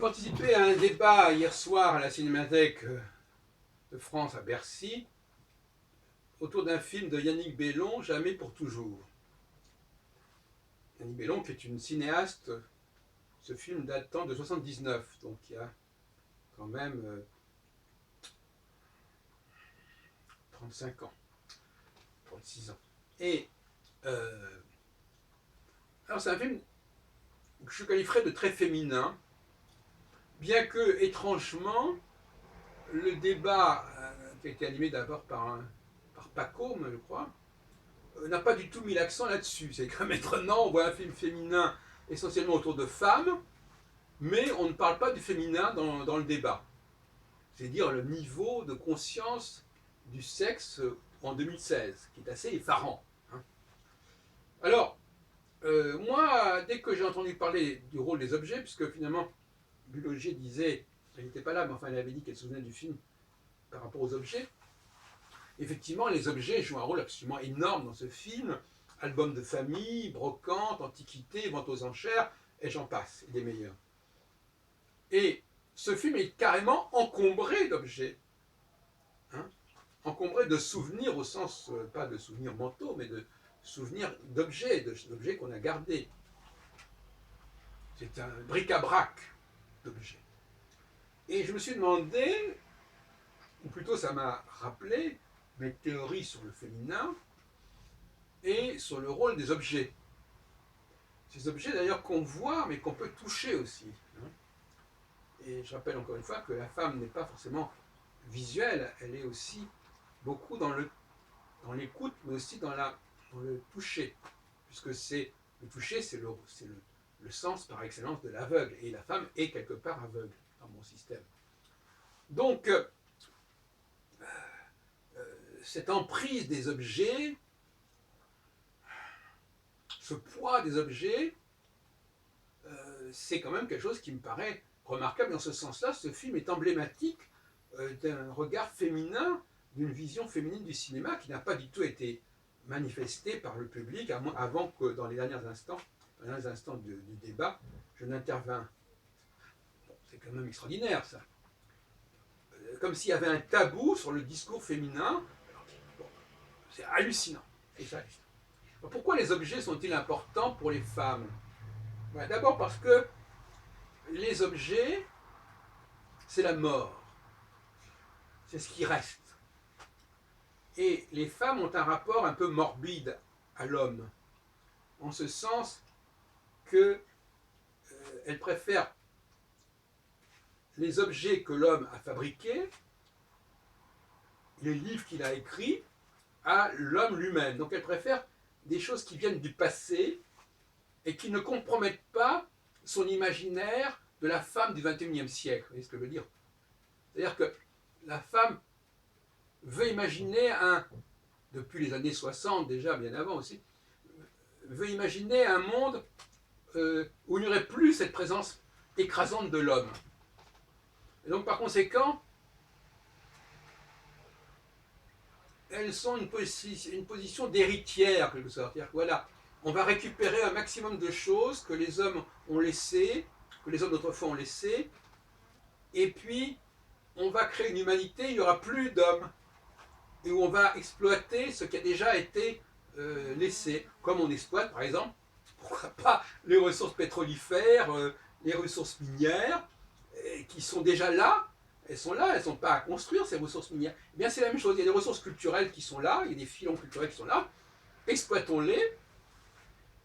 participé à un débat hier soir à la Cinémathèque de France à Bercy autour d'un film de Yannick Bellon, Jamais pour toujours. Yannick Bellon qui est une cinéaste, ce film datant de 79, donc il y a quand même 35 ans, 36 ans. Et alors c'est un film que je qualifierais de très féminin, bien que étrangement le débat qui a été animé d'abord par Paco, je crois, n'a pas du tout mis l'accent là-dessus. C'est que maintenant, on voit un film féminin essentiellement autour de femmes, mais on ne parle pas du féminin dans le débat. C'est dire le niveau de conscience du sexe en 2016, qui est assez effarant. Hein. Alors, moi, dès que j'ai entendu parler du rôle des objets, puisque finalement, Bulogier disait, elle n'était pas là, mais enfin, elle avait dit qu'elle se souvenait du film par rapport aux objets. Effectivement, les objets jouent un rôle absolument énorme dans ce film. Album de famille, brocante, antiquité, vente aux enchères, et j'en passe, et des meilleurs. Et ce film est carrément encombré d'objets. Hein, encombré de souvenirs au sens, pas de souvenirs mentaux, mais de souvenirs d'objets qu'on a gardés. C'est un bric-à-brac d'objets. Et je me suis demandé, ou plutôt ça m'a rappelé, mes théories sur le féminin et sur le rôle des objets. Ces objets d'ailleurs qu'on voit mais qu'on peut toucher aussi. Hein. Et je rappelle encore une fois que la femme n'est pas forcément visuelle, elle est aussi beaucoup dans l'écoute, mais aussi dans le toucher. Puisque le toucher, c'est le sens par excellence de l'aveugle. Et la femme est quelque part aveugle dans mon système. Donc, cette emprise des objets, ce poids des objets, c'est quand même quelque chose qui me paraît remarquable. Dans ce sens-là, ce film est emblématique d'un regard féminin, d'une vision féminine du cinéma qui n'a pas du tout été manifestée par le public avant que dans les derniers instants du débat, je n'intervins. Bon, c'est quand même extraordinaire ça. Comme s'il y avait un tabou sur le discours féminin. Bon, c'est hallucinant. Pourquoi les objets sont-ils importants pour les femmes? D'abord parce que les objets, c'est la mort. C'est ce qui reste. Et les femmes ont un rapport un peu morbide à l'homme, en ce sens qu'elles préfèrent les objets que l'homme a fabriqués, les livres qu'il a écrits, à l'homme lui-même. Donc elles préfèrent des choses qui viennent du passé et qui ne compromettent pas son imaginaire de la femme du XXIe siècle. Vous voyez ce que je veux dire? C'est-à-dire que la femme veut imaginer depuis les années 60 déjà, bien avant aussi, veut imaginer un monde où il n'y aurait plus cette présence écrasante de l'homme. Et donc par conséquent, elles sont une position d'héritière, en quelque sorte. C'est-à-dire que voilà, on va récupérer un maximum de choses que les hommes ont laissées, que les hommes d'autrefois ont laissées, et puis on va créer une humanité, il n'y aura plus d'hommes, et où on va exploiter ce qui a déjà été laissé, comme on exploite par exemple, pourquoi pas, les ressources pétrolifères, les ressources minières, qui sont déjà là. Elles sont là, elles ne sont pas à construire, ces ressources minières. Eh bien, c'est la même chose. Il y a des ressources culturelles qui sont là, il y a des filons culturels qui sont là. Exploitons-les,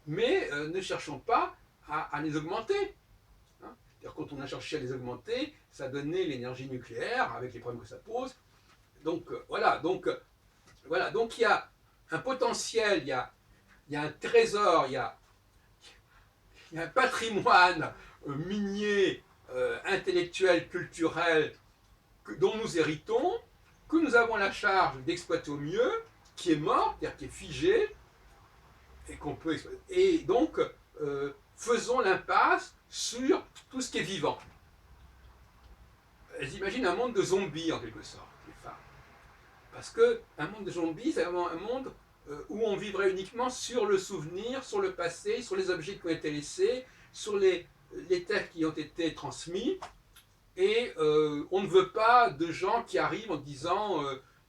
mais ne cherchons pas à les augmenter. Hein, quand on a cherché à les augmenter, ça a donné l'énergie nucléaire avec les problèmes que ça pose. Donc, voilà. Donc, il y a un potentiel, il y a un trésor, il y a un patrimoine minier, intellectuel, culturel, dont nous héritons, que nous avons la charge d'exploiter au mieux, qui est mort, c'est-à-dire qui est figé, et qu'on peut exploiter. Et donc, faisons l'impasse sur tout ce qui est vivant. Elles imaginent un monde de zombies, en quelque sorte, les femmes. Parce qu'un monde de zombies, c'est vraiment un monde où on vivrait uniquement sur le souvenir, sur le passé, sur les objets qui ont été laissés, sur les les textes qui ont été transmis, et on ne veut pas de gens qui arrivent en disant,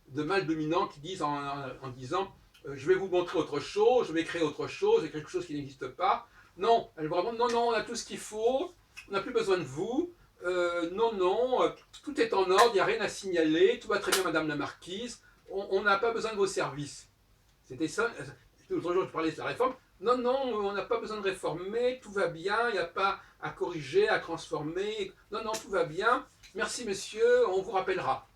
de mâles dominants qui disent en disant je vais vous montrer autre chose, je vais créer autre chose, et quelque chose qui n'existe pas. Non, elle vraiment, non, non, on a tout ce qu'il faut, on n'a plus besoin de vous, non, non, tout est en ordre, il n'y a rien à signaler, tout va très bien, madame la marquise, on n'a pas besoin de vos services. C'était ça, l'autre jour je parlais de la réforme, non, non, on n'a pas besoin de réformer, tout va bien, il n'y a pas à corriger, à transformer, non, non, tout va bien, merci monsieur, on vous rappellera.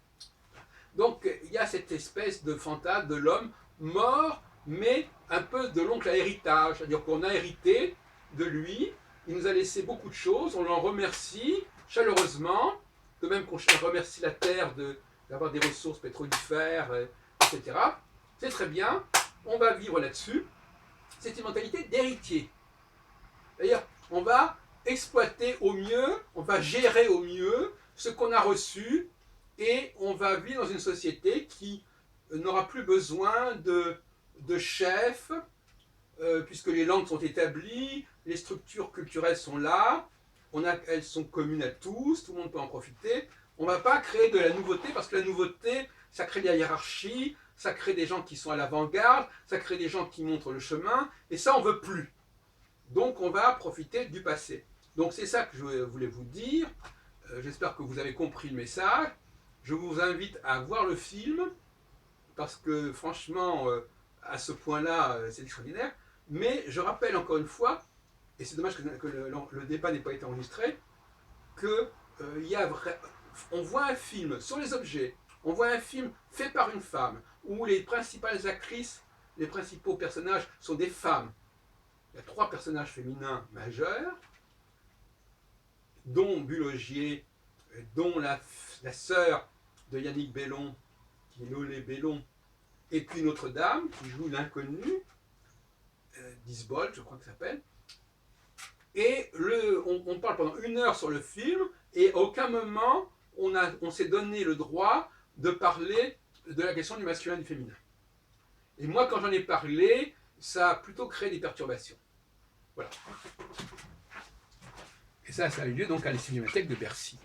Donc il y a cette espèce de fantasme de l'homme mort, mais un peu de l'oncle à héritage, c'est-à-dire qu'on a hérité de lui, il nous a laissé beaucoup de choses, on l'en remercie chaleureusement, de même qu'on remercie la terre d'avoir des ressources pétrolifères, etc. C'est très bien, on va vivre là-dessus. C'est une mentalité d'héritier. D'ailleurs, on va exploiter au mieux, on va gérer au mieux ce qu'on a reçu, et on va vivre dans une société qui n'aura plus besoin de chefs, puisque les langues sont établies, les structures culturelles sont là, elles sont communes à tous, tout le monde peut en profiter. On ne va pas créer de la nouveauté, parce que la nouveauté, ça crée de la hiérarchie, ça crée des gens qui sont à l'avant-garde, ça crée des gens qui montrent le chemin, et ça on ne veut plus. Donc on va profiter du passé. Donc c'est ça que je voulais vous dire. J'espère que vous avez compris le message. Je vous invite à voir le film, parce que franchement, à ce point-là, c'est extraordinaire. Mais je rappelle encore une fois, et c'est dommage que le débat n'ait pas été enregistré, que on voit un film sur les objets, on voit un film fait par une femme, où les principales actrices, les principaux personnages sont des femmes. Il y a 3 personnages féminins majeurs, dont Bulogier, dont la sœur de Yannick Bellon, qui est Nolé Bellon, et puis Notre-Dame, qui joue l'inconnu, Disbold, je crois que ça s'appelle. Et on parle pendant 1 heure sur le film, et à aucun moment on s'est donné le droit de parler de la question du masculin et du féminin. Et moi, quand j'en ai parlé, ça a plutôt créé des perturbations. Voilà. Et ça a eu lieu donc à la Cinémathèque de Bercy.